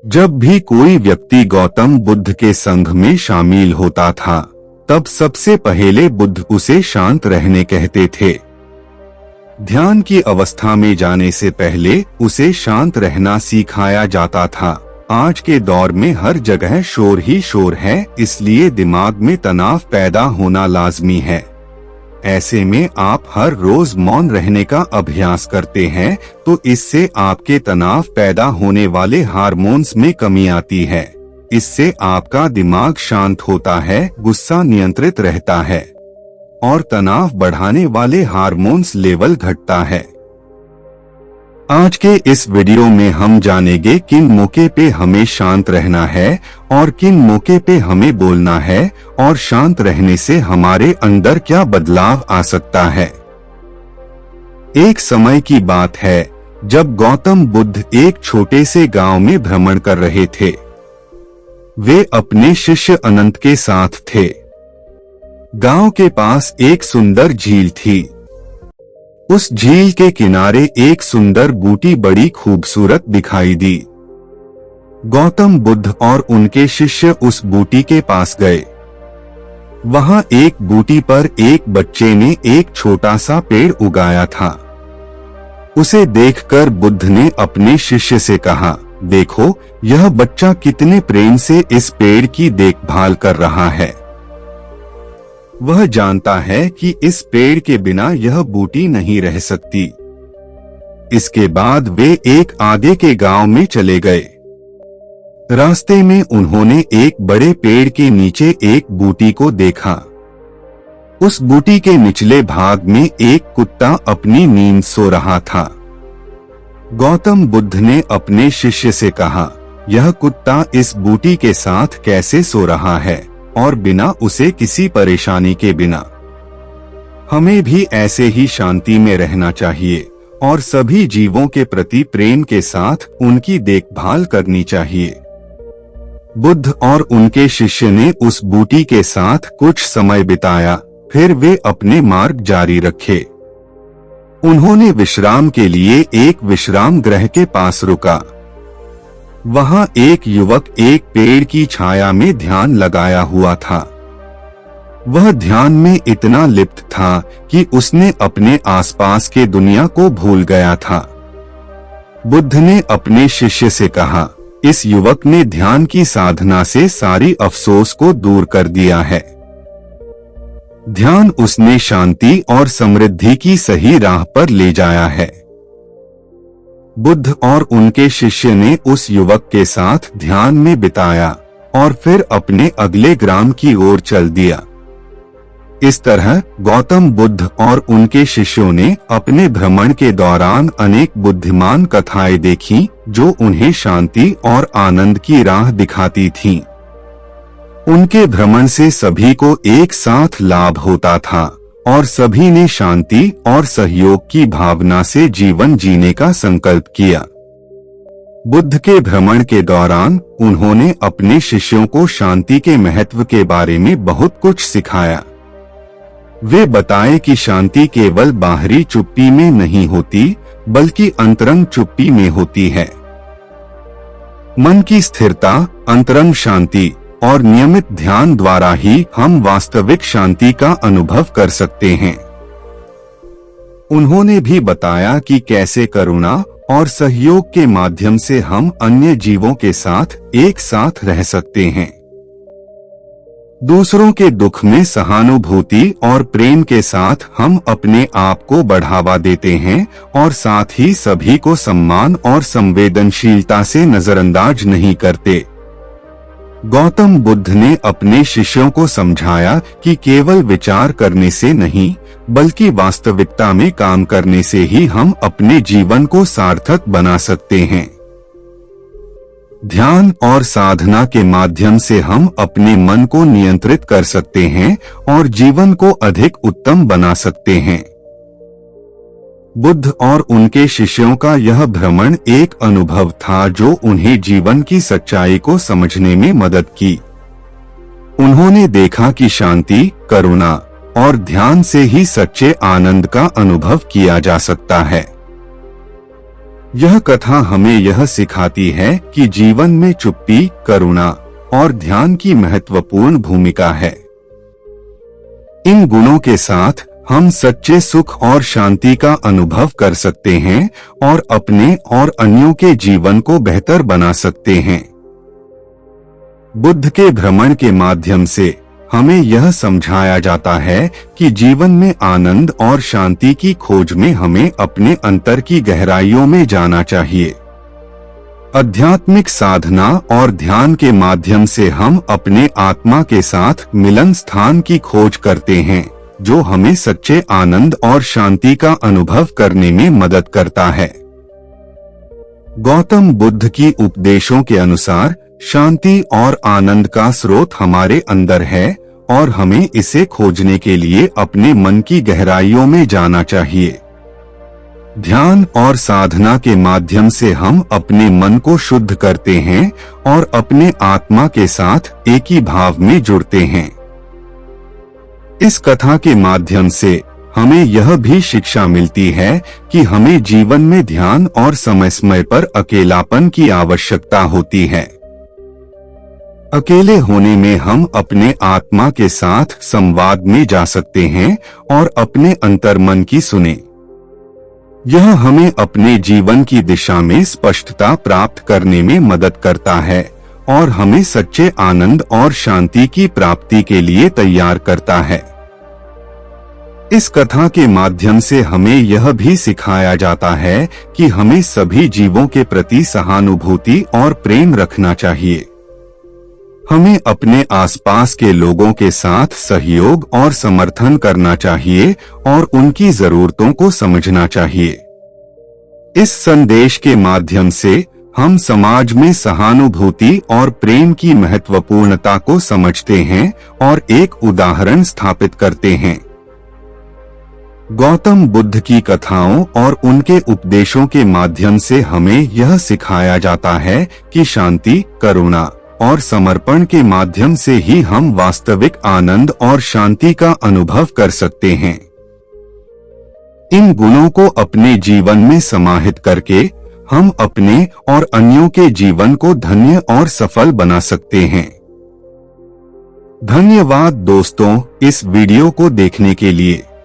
जब भी कोई व्यक्ति गौतम बुद्ध के संघ में शामिल होता था, तब सबसे पहले बुद्ध उसे शांत रहने कहते थे। ध्यान की अवस्था में जाने से पहले उसे शांत रहना सिखाया जाता था। आज के दौर में हर जगह शोर ही शोर है, इसलिए दिमाग में तनाव पैदा होना लाजमी है। ऐसे में आप हर रोज मौन रहने का अभ्यास करते हैं तो इससे आपके तनाव पैदा होने वाले हार्मोन्स में कमी आती है। इससे आपका दिमाग शांत होता है, गुस्सा नियंत्रित रहता है और तनाव बढ़ाने वाले हार्मोन्स लेवल घटता है। आज के इस वीडियो में हम जानेंगे किन मौके पे हमें शांत रहना है और किन मौके पे हमें बोलना है और शांत रहने से हमारे अंदर क्या बदलाव आ सकता है। एक समय की बात है जब गौतम बुद्ध एक छोटे से गांव में भ्रमण कर रहे थे। वे अपने शिष्य अनंत के साथ थे। गांव के पास एक सुंदर झील थी। उस झील के किनारे एक सुंदर बूटी बड़ी खूबसूरत दिखाई दी। गौतम बुद्ध और उनके शिष्य उस बूटी के पास गए। वहां एक बूटी पर एक बच्चे ने एक छोटा सा पेड़ उगाया था। उसे देखकर बुद्ध ने अपने शिष्य से कहा, देखो यह बच्चा कितने प्रेम से इस पेड़ की देखभाल कर रहा है। वह जानता है कि इस पेड़ के बिना यह बूटी नहीं रह सकती। इसके बाद वे एक आगे के गांव में चले गए। रास्ते में उन्होंने एक बड़े पेड़ के नीचे एक बूटी को देखा। उस बूटी के निचले भाग में एक कुत्ता अपनी नींद सो रहा था। गौतम बुद्ध ने अपने शिष्य से कहा, यह कुत्ता इस बूटी के साथ कैसे सो रहा है और बिना उसे किसी परेशानी के बिना। हमें भी ऐसे ही शांति में रहना चाहिए और सभी जीवों के प्रति प्रेम के साथ उनकी देखभाल करनी चाहिए। बुद्ध और उनके शिष्य ने उस बूटी के साथ कुछ समय बिताया, फिर वे अपने मार्ग जारी रखे। उन्होंने विश्राम के लिए एक विश्राम गृह के पास रुका। वहां एक युवक एक पेड़ की छाया में ध्यान लगाया हुआ था। वह ध्यान में इतना लिप्त था कि उसने अपने आसपास के दुनिया को भूल गया था। बुद्ध ने अपने शिष्य से कहा, इस युवक ने ध्यान की साधना से सारी अफसोस को दूर कर दिया है। ध्यान उसने शांति और समृद्धि की सही राह पर ले जाया है। बुद्ध और उनके शिष्य ने उस युवक के साथ ध्यान में बिताया और फिर अपने अगले ग्राम की ओर चल दिया। इस तरह गौतम बुद्ध और उनके शिष्यों ने अपने भ्रमण के दौरान अनेक बुद्धिमान कथाएं देखीं, जो उन्हें शांति और आनंद की राह दिखाती थीं। उनके भ्रमण से सभी को एक साथ लाभ होता था और सभी ने शांति और सहयोग की भावना से जीवन जीने का संकल्प किया। बुद्ध के भ्रमण के दौरान उन्होंने अपने शिष्यों को शांति के महत्व के बारे में बहुत कुछ सिखाया। वे बताए कि शांति केवल बाहरी चुप्पी में नहीं होती, बल्कि अंतरंग चुप्पी में होती है। मन की स्थिरता, अंतरंग शांति और नियमित ध्यान द्वारा ही हम वास्तविक शांति का अनुभव कर सकते हैं। उन्होंने भी बताया कि कैसे करुणा और सहयोग के माध्यम से हम अन्य जीवों के साथ एक साथ रह सकते हैं। दूसरों के दुख में सहानुभूति और प्रेम के साथ हम अपने आप को बढ़ावा देते हैं और साथ ही सभी को सम्मान और संवेदनशीलता से नजरअंदाज नहीं करते। गौतम बुद्ध ने अपने शिष्यों को समझाया कि केवल विचार करने से नहीं, बल्कि वास्तविकता में काम करने से ही हम अपने जीवन को सार्थक बना सकते हैं। ध्यान और साधना के माध्यम से हम अपने मन को नियंत्रित कर सकते हैं और जीवन को अधिक उत्तम बना सकते हैं। बुद्ध और उनके शिष्यों का यह भ्रमण एक अनुभव था जो उन्हें जीवन की सच्चाई को समझने में मदद की। उन्होंने देखा कि शांति, करुणा और ध्यान से ही सच्चे आनंद का अनुभव किया जा सकता है। यह कथा हमें यह सिखाती है कि जीवन में चुप्पी, करुणा और ध्यान की महत्वपूर्ण भूमिका है। इन गुणों के साथ हम सच्चे सुख और शांति का अनुभव कर सकते हैं और अपने और अन्यों के जीवन को बेहतर बना सकते हैं। बुद्ध के भ्रमण के माध्यम से हमें यह समझाया जाता है कि जीवन में आनंद और शांति की खोज में हमें अपने अंतर की गहराइयों में जाना चाहिए। आध्यात्मिक साधना और ध्यान के माध्यम से हम अपने आत्मा के साथ मिलन स्थान की खोज करते हैं, जो हमें सच्चे आनंद और शांति का अनुभव करने में मदद करता है। गौतम बुद्ध की उपदेशों के अनुसार शांति और आनंद का स्रोत हमारे अंदर है और हमें इसे खोजने के लिए अपने मन की गहराइयों में जाना चाहिए। ध्यान और साधना के माध्यम से हम अपने मन को शुद्ध करते हैं और अपने आत्मा के साथ एक ही भाव में जुड़ते हैं। इस कथा के माध्यम से हमें यह भी शिक्षा मिलती है कि हमें जीवन में ध्यान और समय समय पर अकेलापन की आवश्यकता होती है। अकेले होने में हम अपने आत्मा के साथ संवाद में जा सकते हैं और अपने अंतर्मन की सुने। यह हमें अपने जीवन की दिशा में स्पष्टता प्राप्त करने में मदद करता है और हमें सच्चे आनंद और शांति की प्राप्ति के लिए तैयार करता है। इस कथा के माध्यम से हमें यह भी सिखाया जाता है कि हमें सभी जीवों के प्रति सहानुभूति और प्रेम रखना चाहिए। हमें अपने आसपास के लोगों के साथ सहयोग और समर्थन करना चाहिए और उनकी जरूरतों को समझना चाहिए। इस संदेश के माध्यम से हम समाज में सहानुभूति और प्रेम की महत्वपूर्णता को समझते हैं और एक उदाहरण स्थापित करते हैं। गौतम बुद्ध की कथाओं और उनके उपदेशों के माध्यम से हमें यह सिखाया जाता है कि शांति, करुणा और समर्पण के माध्यम से ही हम वास्तविक आनंद और शांति का अनुभव कर सकते हैं। इन गुणों को अपने जीवन में समाहित करके हम अपने और अन्यों के जीवन को धन्य और सफल बना सकते हैं। धन्यवाद दोस्तों, इस वीडियो को देखने के लिए।